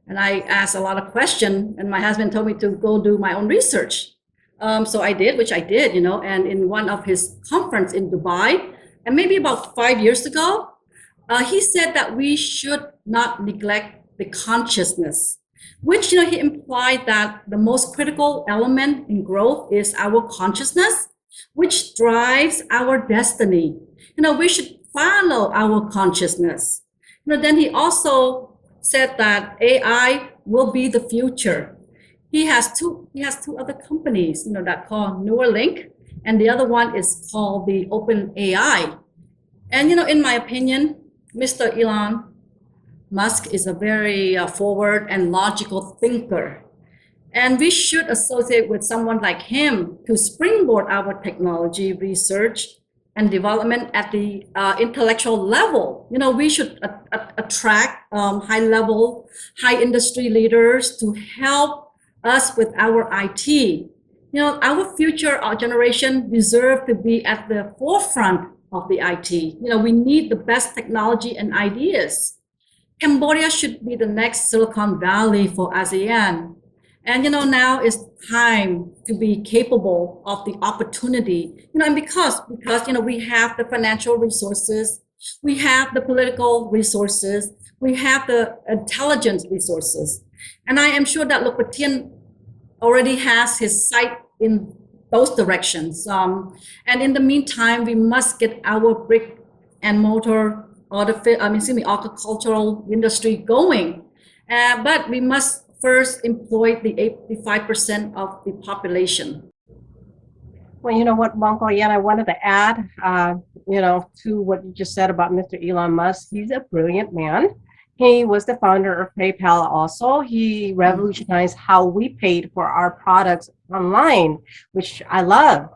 And I asked a lot of questions, and my husband told me to go do my own research. So I did, which I did, you know, and in one of his conference in Dubai, and maybe about 5 years ago, he said that we should not neglect the consciousness, which, you know, he implied that the most critical element in growth is our consciousness, which drives our destiny. You know, we should follow our consciousness. You know, then he also said that AI will be the future. He has two other companies, you know, that called Neuralink, and the other one is called the Open AI. And, you know, in my opinion, Mr. Elon Musk is a very forward and logical thinker. And we should associate with someone like him to springboard our technology research and development at the intellectual level. You know, we should attract high industry leaders to help us with our IT. You know, our future, our generation deserve to be at the forefront of the IT. You know, we need the best technology and ideas. Cambodia should be the next Silicon Valley for ASEAN. And, you know, now is time to be capable of the opportunity, you know, and because, you know, we have the financial resources, we have the political resources, we have the intelligence resources. And I am sure that Lokpatian already has his sight in those directions. And in the meantime, we must get our brick and mortar agricultural industry going. But we must first employ the 85% of the population. Well, you know what, Bonko, yeah, I wanted to add, you know, to what you just said about Mr. Elon Musk. He's a brilliant man. He was the founder of PayPal also. He revolutionized how we paid for our products online, which I love.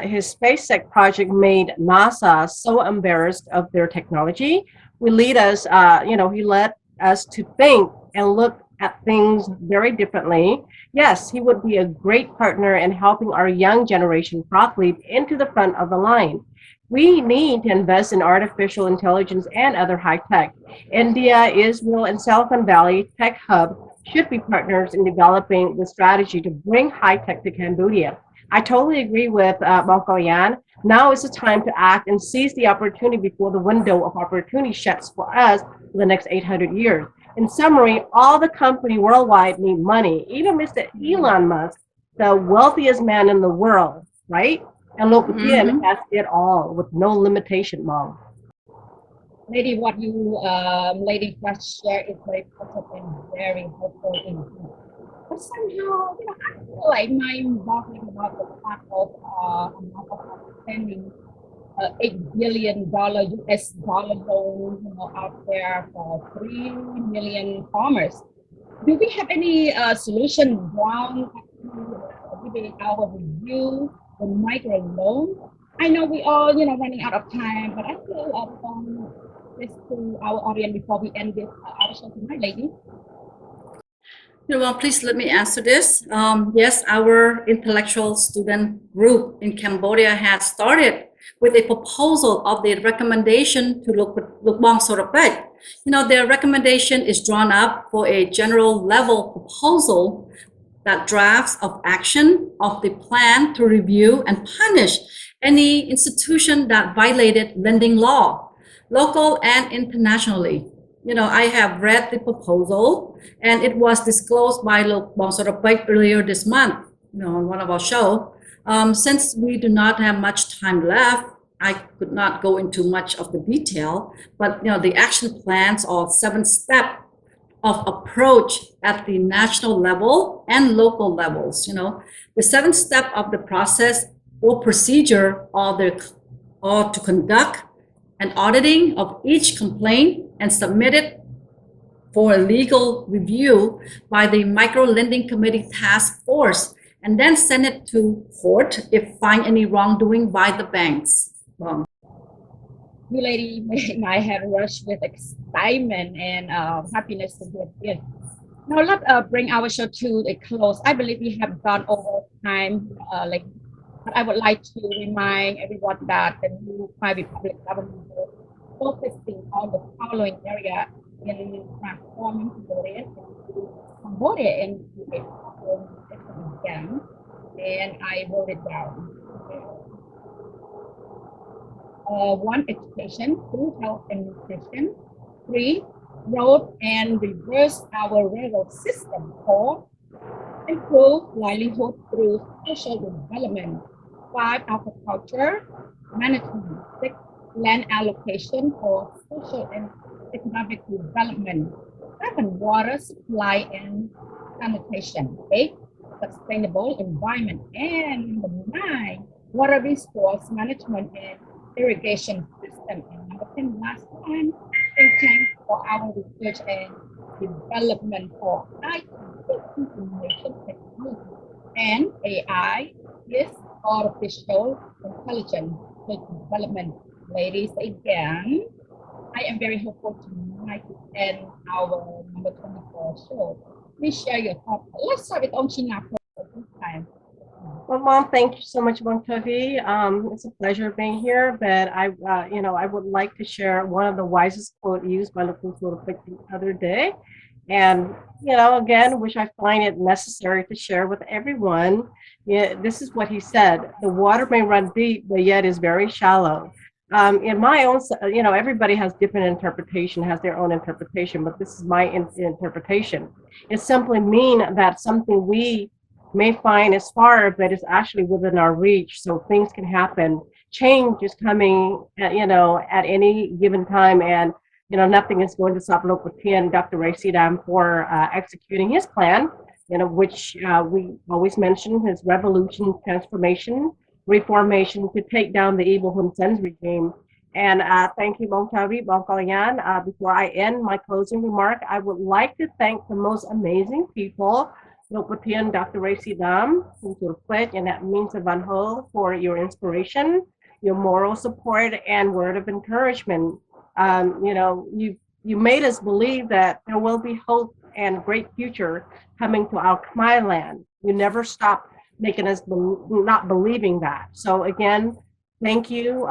His SpaceX project made NASA so embarrassed of their technology. He led us to think and look at things very differently. Yes, he would be a great partner in helping our young generation properly into the front of the line. We need to invest in artificial intelligence and other high tech. India, Israel, and Silicon Valley Tech Hub should be partners in developing the strategy to bring high tech to Cambodia. I totally agree with Bonko Yan. Now is the time to act and seize the opportunity before the window of opportunity shuts for us for the next 800 years. In summary, all the companies worldwide need money. Even Mr. Elon Musk, the wealthiest man in the world, right? And look, again, has it all with no limitation, Mom. Lady, what you lady just shared is very positive and very helpful indeed. But somehow, you know, I feel like mind boggling about the fact of amount of spending $8 billion US dollar loan, you know, out there for 3 million farmers. Do we have any solution down to giving our review the micro loan I know we all, running out of time, but I feel this to our audience before we end this our show tonight, ladies. Well, please let me answer this. Yes, our intellectual student group in Cambodia has started with a proposal of the recommendation to Lukbong Sorapet. Their recommendation is drawn up for a general level proposal that drafts of action of the plan to review and punish any institution that violated lending law, local and internationally. I have read the proposal and it was disclosed by Lukbong Sorapet earlier this month, on one of our shows. Since we do not have much time left, I could not go into much of the detail, but the action plans are 7-step of approach at the national level and local levels. The 7-step of the process or procedure are to conduct an auditing of each complaint and submit it for a legal review by the Micro Lending Committee Task Force, and then send it to court if find any wrongdoing by the banks. You lady made my head rush with excitement and happiness to hear this. Now let's bring our show to a close. I believe we have gone over time, but I would like to remind everyone that the new private public government is focusing on the following area in transforming Cambodia into a modern again, and I wrote it down. 1, education, 2, health and nutrition, 3, road and reverse our railroad system, 4, improve livelihood through social development, 5, agriculture management, 6, land allocation for social and economic development, 7, water supply and sanitation, 8, sustainable environment, and number 9, water resource management and irrigation system, and number 10, last one, think tank for our research and development for IT, information technology, and AI, yes, artificial intelligence development. Ladies, again, I am very hopeful tonight to end our number 24 show. Please share your thoughts. Let's start with Chhyna for this time. Well, Mom, thank you so much, Chhovy. It's a pleasure being here, but I would like to share one of the wisest quote used by Lukbong Sorapet the other day. And, again, which I find it necessary to share with everyone. Yeah, this is what he said: the water may run deep, but yet is very shallow. In my own, everybody has different interpretation, has their own interpretation, but this is my interpretation. It simply means that something we may find is far, but it's actually within our reach. So things can happen. Change is coming, at any given time, and nothing is going to stop Lokpatien and Dr. Ray Sidam for executing his plan. Which we always mention, his revolution, transformation, reformation to take down the evil Hun Sen's regime. And thank you, Chhovy, Kalyan. Before I end my closing remark, I would like to thank the most amazing people, Lokpatien, Dr. Ray Sidam, and that means Van Ho, for your inspiration, your moral support, and word of encouragement. You made us believe that there will be hope and great future coming to our Khmer land. You never stop making us not believing that. So again, thank you,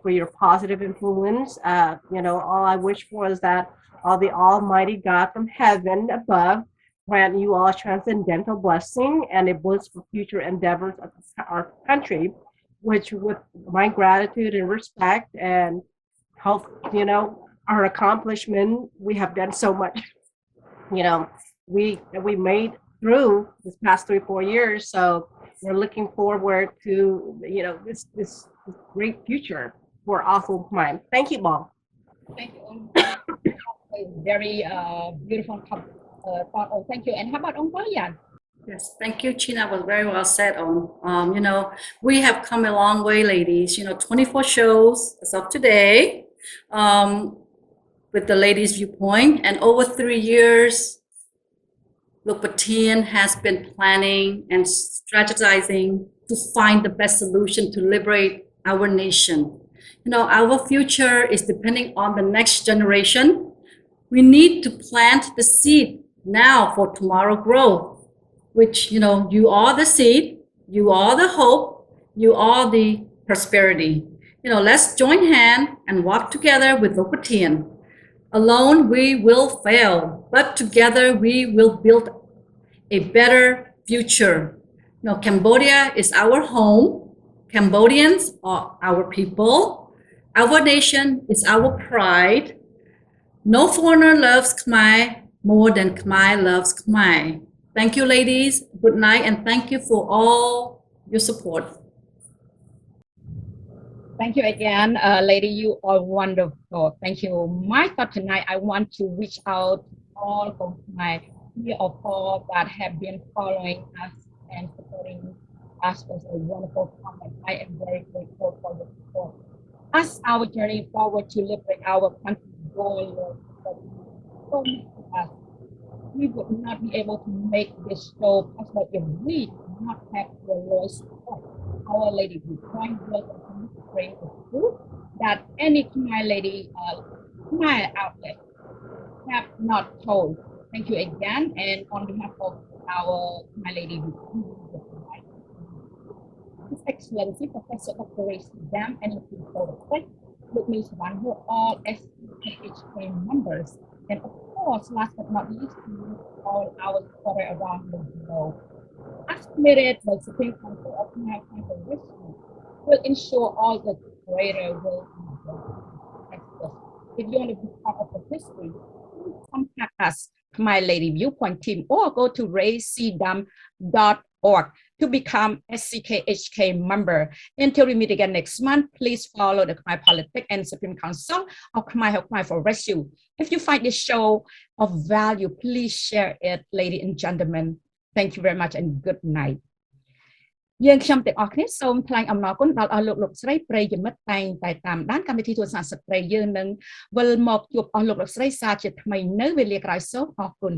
for your positive influence. All I wish for is that the Almighty God from heaven above grant you all transcendental blessing and a blissful future endeavors of our country, which with my gratitude and respect and hope, our accomplishment, we have done so much. We made through this past 3-4 years. So we're looking forward to, this great future for Awful Crime. Thank you, Mom. Thank you. Very beautiful thought. Oh, thank you. And how about Kalyan? Yes, thank you, Chhyna. Was very well said on. We have come a long way, ladies. 24 shows as of today, with the ladies' viewpoint, and over 3 years, Lokpatien has been planning and strategizing to find the best solution to liberate our nation. Our future is depending on the next generation. We need to plant the seed now for tomorrow growth, which, you are the seed, you are the hope, you are the prosperity. Let's join hands and walk together with VIEWPOINT. Alone we will fail, but together we will build a better future. Cambodia is our home. Cambodians are our people. Our nation is our pride. No foreigner loves Khmer more than Khmer loves Khmer. Thank you, ladies. Good night, and thank you for all your support. Thank you again, lady. You are wonderful. Thank you. My thought tonight, I want to reach out to all of my three or four that have been following us and supporting us with a wonderful comment. I am very grateful for your support. As our journey forward to liberate our country going so much to us, we would not be able to make this show possible if we did not have your loyal support. Our Lady VIEWPOINT will continue to bring the truth that any Khmer lady, Khmer outlet have not told. Thank you again, and on behalf of our Khmer Lady VIEWPOINT, His Excellency Professor Dr. Dam and the people with me, who are all SKHK members, and of course, last but not least, all our supporters around the globe. As committed by the Supreme Council of Khmer will ensure all the greater will be. If you want to be part of the history, please contact us, Khmer Lady VIEWPOINT team, or go to raisecdam.org to become SCKHK member. Until we meet again next month, please follow the Khmer Politics and Supreme Council of Khmer Help Khmer for Rescue. If you find this show of value, please share it, ladies and gentlemen. Thank you very much and good night. យើងខ្ញុំទាំងអស់គ្នាសូមថ្លែងអំណរគុណដល់អស់លោកស្រីប្រិយមិត្តតែងតែតាមដានកម្មវិធីទូរស័ព្ទស្ត្រីយើងនឹងវិលមកជួបអស់លោកស្រីសាជាថ្មីនៅវេលាក្រោយសូមអរគុណ